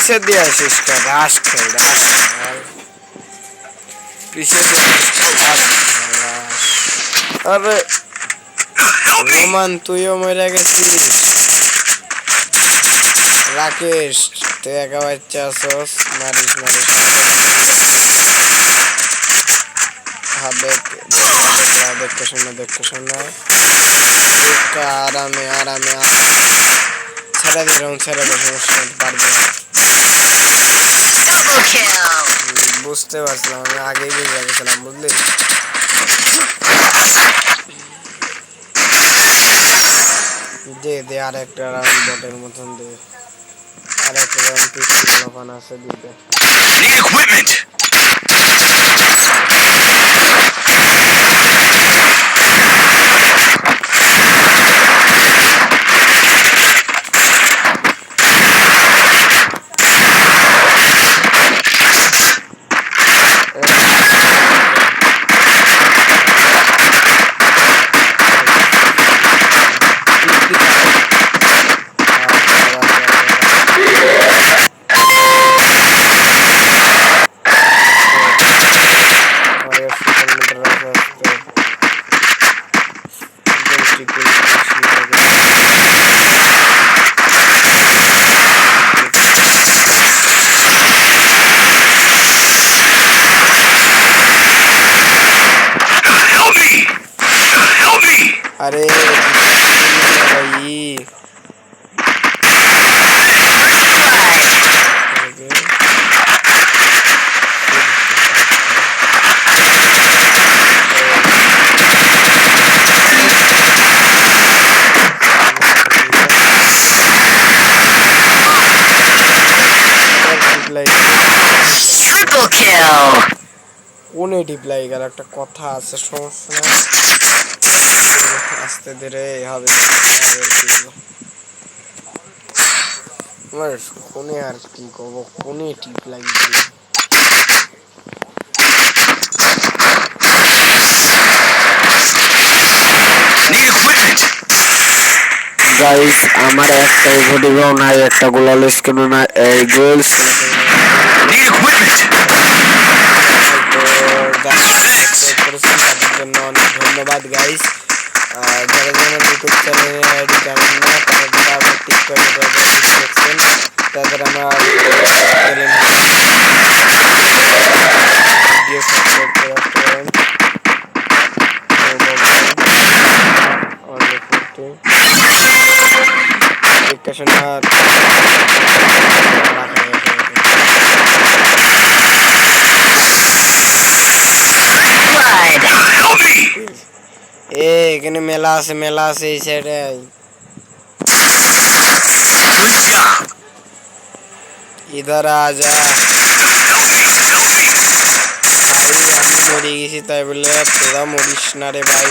পিছে দিয়ে আসিস রাশ খেল রাশ পিছে দিয়ে আরে রোমান তুইও মরে গেছিস রাকেশ তুই একা বাচ্চা আসস মারিস মারিস দেখতে শোনা আরামে আরামে ছেড়ে দে ছেড়ে দে সমস্যা পারবে বুঝতে পারছিলাম আমি আগেই বুঝে গেছিলাম বুঝলি দে দে আর একটা রাউন্ড বটের মতন দে আর একটা রাউন্ড পিস্তল ওখানে আছে দিতে अरे भाई Triple kill. কোনে ডিপ্লাই গেল একটা কথা আছে সমস্যা না আস্তে ধীরে হবে আমার কোনে আর কি করব কোনে টিপ লাগিয়ে গাইস আমার একটা ভিডিও নাই একটা গোলাল স্কিন না এই গোলস জন্য অনেক ধন্যবাদ গাইস যারা যারা ইউটিউব চ্যানেলে আইডি জানেন না তারা আবার টিকটকে দেখছেন তাদের আমার ভিডিও সাবস্ক্রাইব করতে এখানে মেলা আছে এই সাইডে इधर आ जा भाई আমি মরে গেছি তাই বলে তোরা মরিস না রে ভাই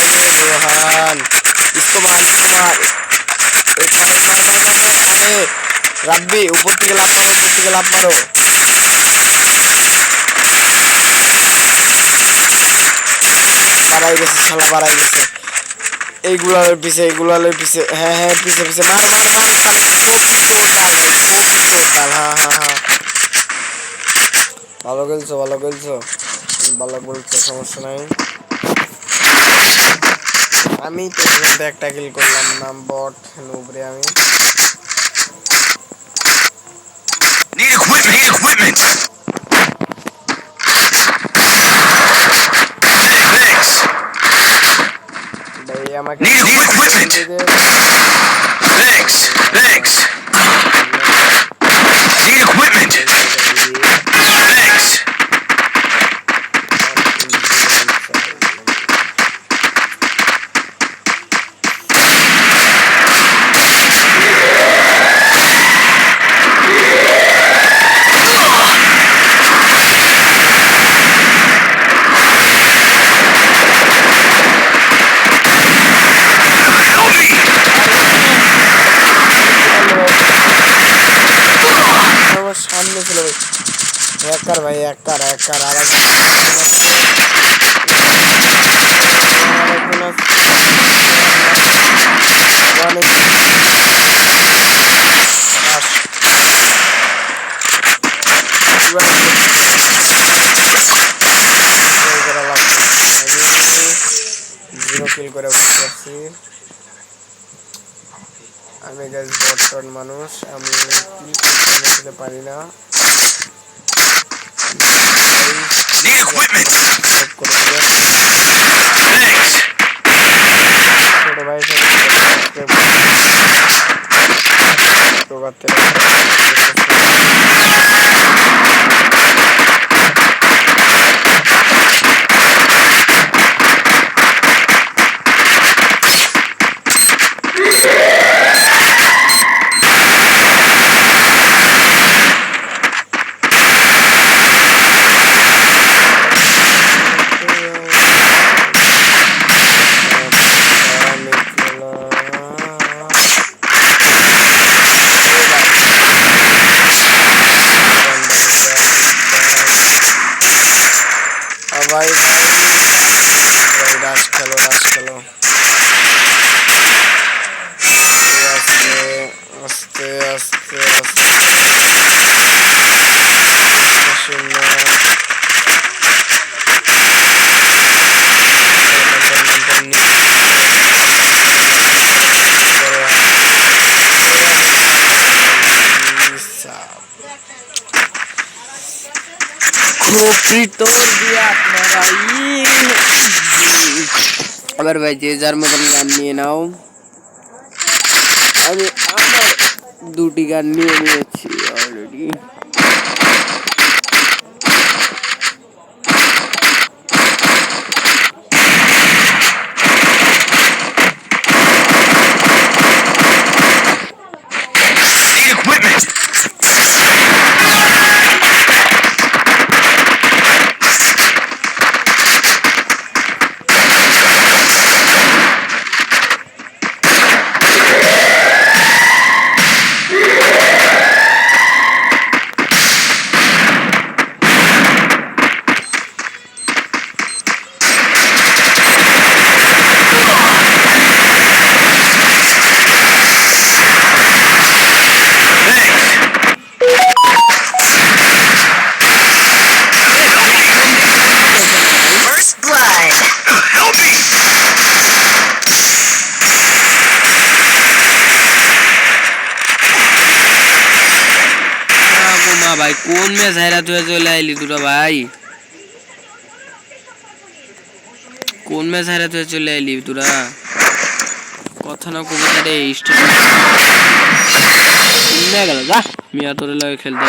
আরে রোহান इसको मार अरे रब्बी ऊपर থেকে লাফ মারো বাড়াই গেছে শালা বাড়াই গেছে এইগুলার পিছে হ্যাঁ পিছে মার শালা টোটাল হ্যাঁ ভালো বলছো সমস্যা নাই আমি তো একটা কিল করলাম নাম বট নুবরে আমি Need equipment. Thanks. ভাই আমাকে Need equipment. Thanks. Need equipment. Thanks. সামনে ছিল ভাই হ্যাকার আর কিল করে বসে আছি। আমি গাইস বটন মানুষ, আমি কিল করতে পারি না। Need equipment. সাবস্ক্রাইব করে দিবেন। Thanks. ছোট ভাই সাবস্ক্রাইব করে প্রবাদতে ভাই রাশ খেলো আস্তে আস্তে আস্তে আবার ভাই যে যার মতন গান নিয়ে নাও। আমি আমার 2টি গান নিয়ে নিয়েছি already. Need equipment. First blood. Help me. মা ভাই কোন ম্যাচ হারা তুই চলে আইলি তোরা ভাই? কোন ম্যাচ হারা তুই চলে আইলি তোরা? কথা না কবিতা রে স্টেশন গেল যা মিয়া তোর লাগে খেলতে